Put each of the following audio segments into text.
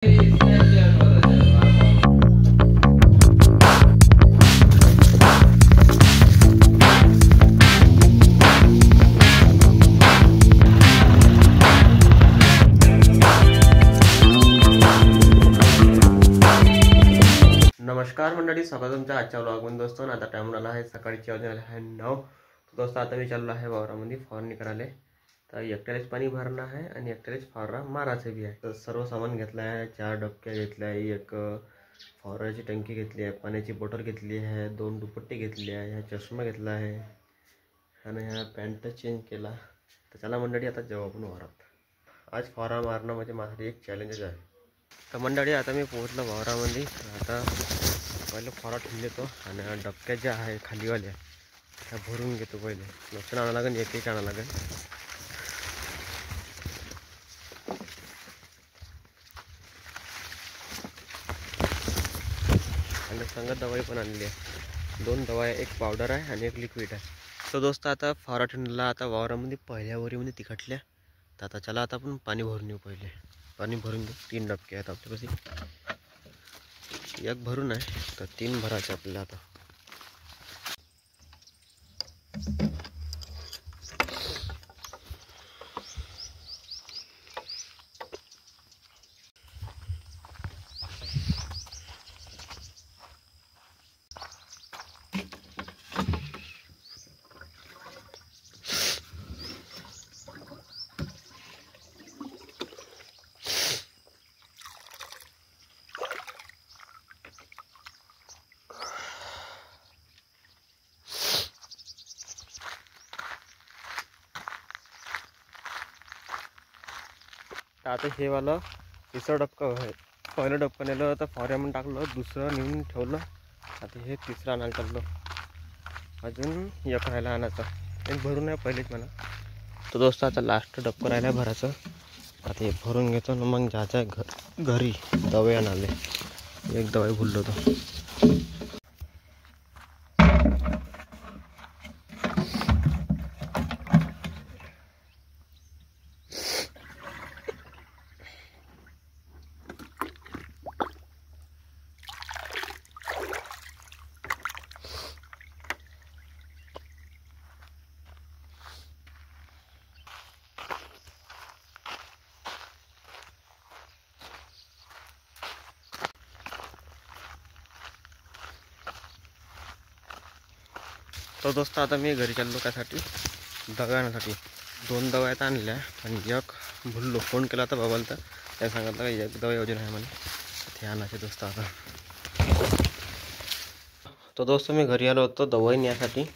नमस्कार मंडळी, स्वागत तुमच्या आजच्या व्लॉगमध्ये दोस्तों. आता टाइम झाला आहे सकाळची, वाजले आहे 9. दोस्तों आता मी चाललो आहे वावरामध्ये फवारणी करायला. तर एकट्यालाच पाणी भरणं आहे आणि एकट्यालाच फवारा मारायचं बी आहे. तर सर्व सामान घेतलं आहे. 4 डबक्या घेतल्या आहे, एक फवाराची टंकी घेतली आहे, पाण्याची बॉटल घेतली आहे, 2 दुपट्टे घेतले आहे, हा चष्मा घेतला आहे आणि हा पॅन्ट चेंज केला. तर चला मंडळी आता जाऊ आपण वावरात. आज फवारा मारणं म्हणजे माझ्यासाठी एक चॅलेंजच आहे. तर मंडळी आता मी पोहोचलो वावरामध्ये. आता पहिले फवारा ठेवून देतो आणि डबक्या ज्या आहे खालीवाल्या त्या भरून घेतो. पहिले लसूण आणावं लागेल, एक आणावं लागेल. आणि संगत दवाई पण आणली आहे. 2 दवाई, एक पावडर आहे आणि एक लिक्विड आहे. तर दोस्त आता फवारा ठेवूनला आता वावरामध्ये पहिल्या वरीमध्ये तिखटल्या. तर आता चला आता आपण पाणी भरून येऊ. पहिले पाणी भरून घेऊ. 3 डबके आहेत आपल्यापाशी. एक भरून आहे तर 3 भरायचे आपल्याला. आता आता हे वाला तिसरा डबका आहे. पहिलं डबका नेलं तर फवाऱ्यामध्ये टाकलं, दुसरं नेऊन ठेवलं. आता हे तिसरं आणायला चाललो. अजून एक राहायला आणायचा. एक भरून आहे पहिलेच मला. तर दोस्त आता लास्ट डबका राहिला भरायचं. आता हे भरून घेतो ना, मग जायचं घरी दवाई आणाले. एक दवाई भुललो होतो. तर दोस्त आता मी घरी चाललो. त्यासाठी दवा आणण्यासाठी 2 दवा आहेत आणल्या आणि एक भुललो. फोन केला तर बाबाला, तर त्या सांगितलं का एक दवा योजना आहे मला, ते आणायचे दोस्त आता. तर दोस्त मी घरी आलो होतो दवाई नेण्यासाठी.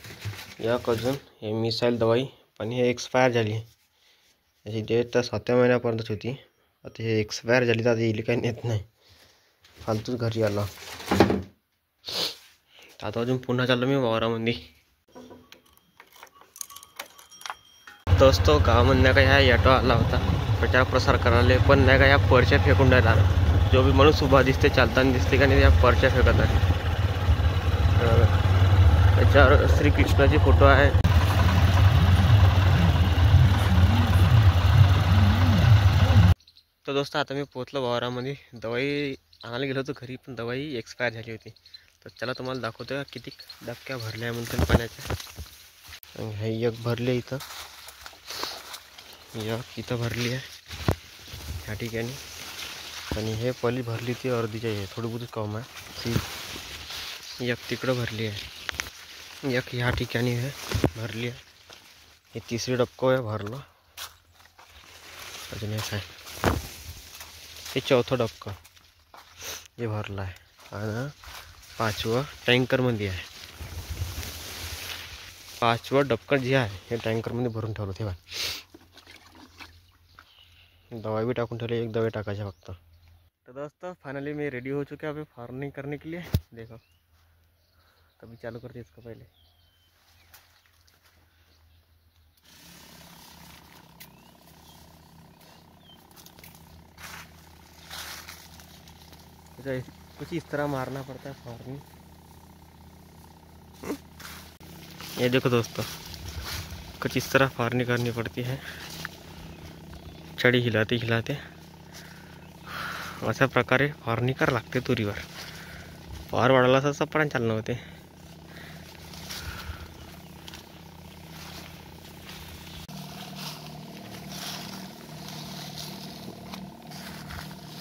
एक अजून हे मिसाईल दवाई, पण हे एक्सपायर झाली. याची डेट तर 7व्या महिन्यापर्यंतच होती. आता हे एक्सपायर झाली तर आता येईल काही नेत नाही, फालतूच घरी आलो. आता अजून पुन्हा चाललो मी वावरामध्ये. दोस्तों गावामध्ये नाही का ह्या ॲटो आला होता प्रचार प्रसार करायला, पण नाही का या पर्च्या फेकून राहिला. जो बी माणूस उभा दिसते, चालताना दिसते का नाही, या पर्च्या फेकत आहे. त्याच्यावर श्रीकृष्णाची फोटो आहे. तर दोस्त आता मी पोहोचलो वावरामध्ये. दवाई आणायला गेलो होतो घरी, पण दवाई एक्सपायर झाली होती. तर चला तुम्हाला दाखवतो किती डबक्या भरल्या म्हणतात पाण्याच्या. हे एक भरले इथं, इथं भरली आहे ह्या ठिकाणी. आणि हे पहिली भरली ती अर्धीची आहे, थोडी बहुत कम आहे. ती एक तिकडं भरली आहे, एक ह्या ठिकाणी आहे भरली आहे. हे तिसरी डबकं आहे भरलं. अजून एक आहे, हे चौथं डबकं हे भरलं आहे. आणि 5वं टँकरमध्ये आहे. 5वं डबकं जे आहे हे टँकरमध्ये भरून ठेवलं. तेव्हा दवाई भी टाकून ठेवली, एक दवाई टाकायची फक्त. तो दोस्तों फाइनली मैं रेडी हो चुका अभी फार्मिंग करने के लिए. देखो तभी चालू करते इसको पहले. कुछ इस तरह मारना पड़ता है फार्मिंग. ये देखो दोस्तों, कुछ इस तरह फार्मिंग करनी पड़ती है, छड़ी हिलाते हिलाते. अशा प्रकारे फवारणी करावी लागते तुरीवर. पवार वाढवला असं चपडान चालणं होते.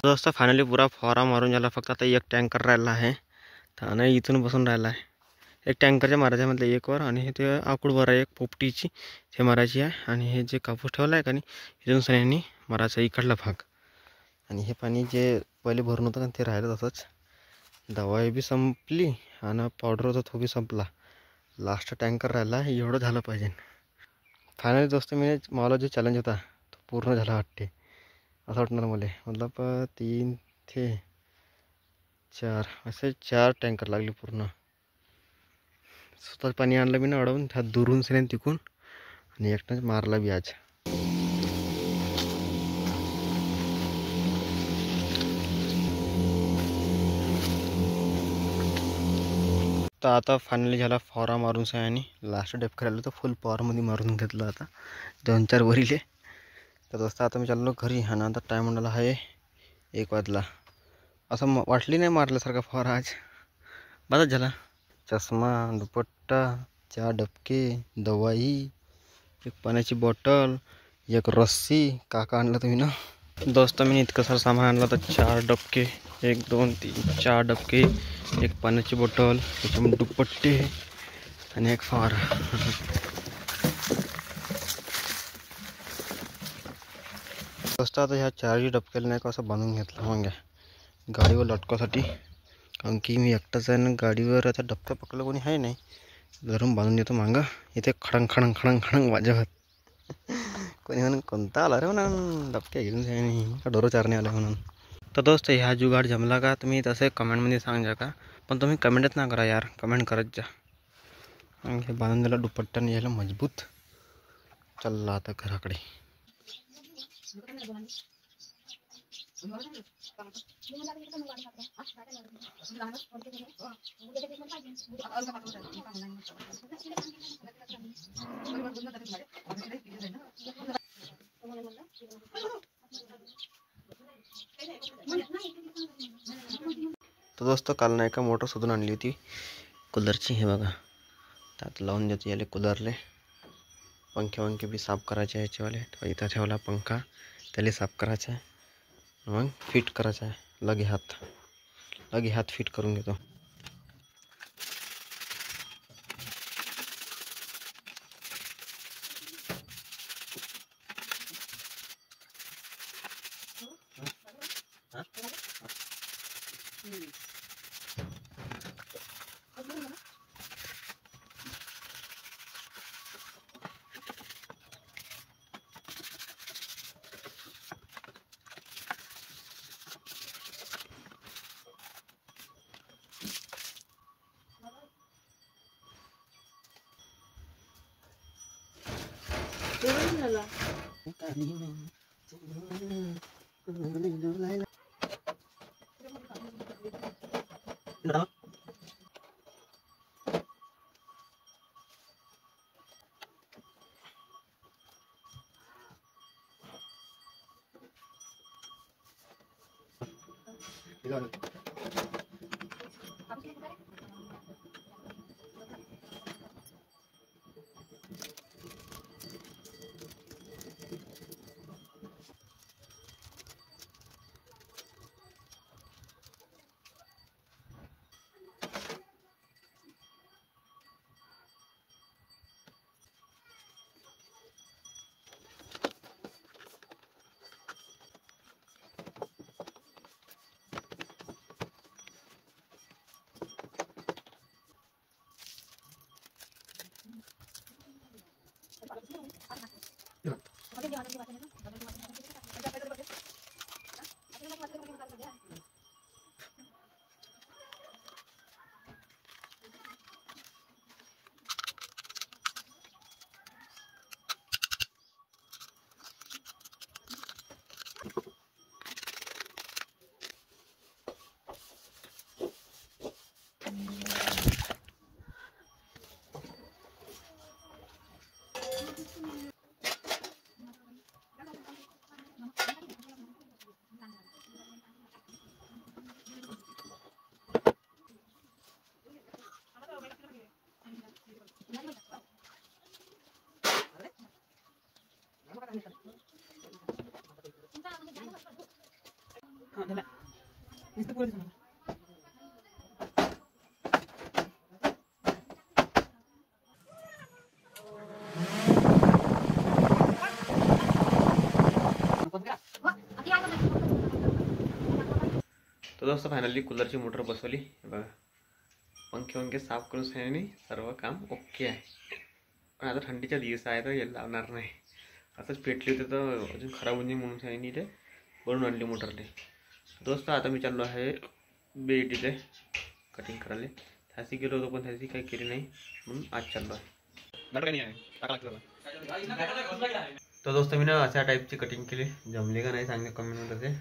दोस्त फायनली पुरा फवारा मारून झाला. फक्त आता एक टँकर राहिला आहे. आणि इथून बसून राहिला आहे. एक टँकरच्या मारायच्या म्हटलं एक वर, आणि ते आकुडवर आहे एक पोपटीची, ते मारायची आहे. आणि हे जे कापूस ठेवला आहे का नाही, इथून सगळ्यांनी मारायचा इकडला भाग. आणि हे पाणी जे पहिले भरून होतं ते राहिलं तसंच. दवाई बी संपली आणि पावडर होता तो बी संपला. लास्ट टँकर राहिला. एवढं झालं पाहिजे. फायनली दोस्त मी मला जो चॅलेंज होता तो पूर्ण झाला वाटते, असं वाटणार मला. मतलब 3 ते 4 असे 4 टँकर लागले पूर्ण. स्वतः पाणी आणलं मी ना अडवून, त्यात दुरून सेन तिकून, आणि एकटाच मारला बी आज. तर आता फायनली झाला फवारा मारून सगळ्यांनी. लास्ट डेप करायला तर फुल पॉवरमध्ये मारून घेतलं आता 2-4 वरीले. तर दोस्त आता मी चाललो घरी. आणि आता टाईम म्हणाला आहे 1 वाजला. असं वाटली नाही मारल्यासारखा फवारा आज. बराच झाला. चष्मा, दुपट्टा, 4 डबके, दवाई, एक पाण्याची बॉटल, एक रस्सी. काका आणलं तुम्ही ना दोस्त. मी इतकं सारं सामान आणलं तर 4 डबके, 1 2 3 4 डबके, एक पाण्याची बॉटल, त्याच्यामध्ये दुपट्टे आणि एक फवारा. दोस्त आता ह्या 4 डबक्याला नाही का असं बांधून घेतलं मग गाडीवर लटकासाठी. कारण की मी एकटाच आहे ना गाडीवर. आता डबका पकडलं कोणी आहे नाही, धरून बांधून देतो मागं. इथे खडंग खडंग खडंग खडंग वाजवत. कोणी म्हणून कोणता आला रे म्हणून डबक्या घेऊन जाईन का डोरं चारणे आलं म्हणून. तर दोस्त ह्या जुगाड जमला का तुम्ही तसे कमेंटमध्ये सांगा का. पण तुम्ही कमेंटच ना करा यार, कमेंट करत जा. हे बांधून दिला दुपट्ट्याने यायला मजबूत. चालला आता घराकडे. तर दोस्त काल नाही का मोटर शोधून आणली होती कूलरची. हे बघा, त्यात लावून देतो याले कूलरले. पंखे बी साफ करायचे आहे याच्यावाले. इथं ठेवला पंखा, त्याला साफ करायचा आहे. मग फिट करायचा आहे. लगे हात फिट करून घेतो. तो दोस्तों फायनली कूलरची मोटर बसवली बघा. पंखे साफ करून सगळ्यांनी सर्व काम ओके आहे. पण आता थंडीच्या दिवस आहे तर याला लावणार नाही. असंच पेटली होती तर अजून खराब होईल म्हणून सगळ्यांनी ते बनवून आणली मोटरने. दोस्तों आता मी चाललो आहे बेटीले कटिंग करायला. त्याची गेलो होतो पण त्याची काही केली नाही म्हणून आज चाललो आहे. तो दोस्तों मी ना अशा टाईपची कटिंग केली. जमली का नाही सांगा कमेंटमध्ये.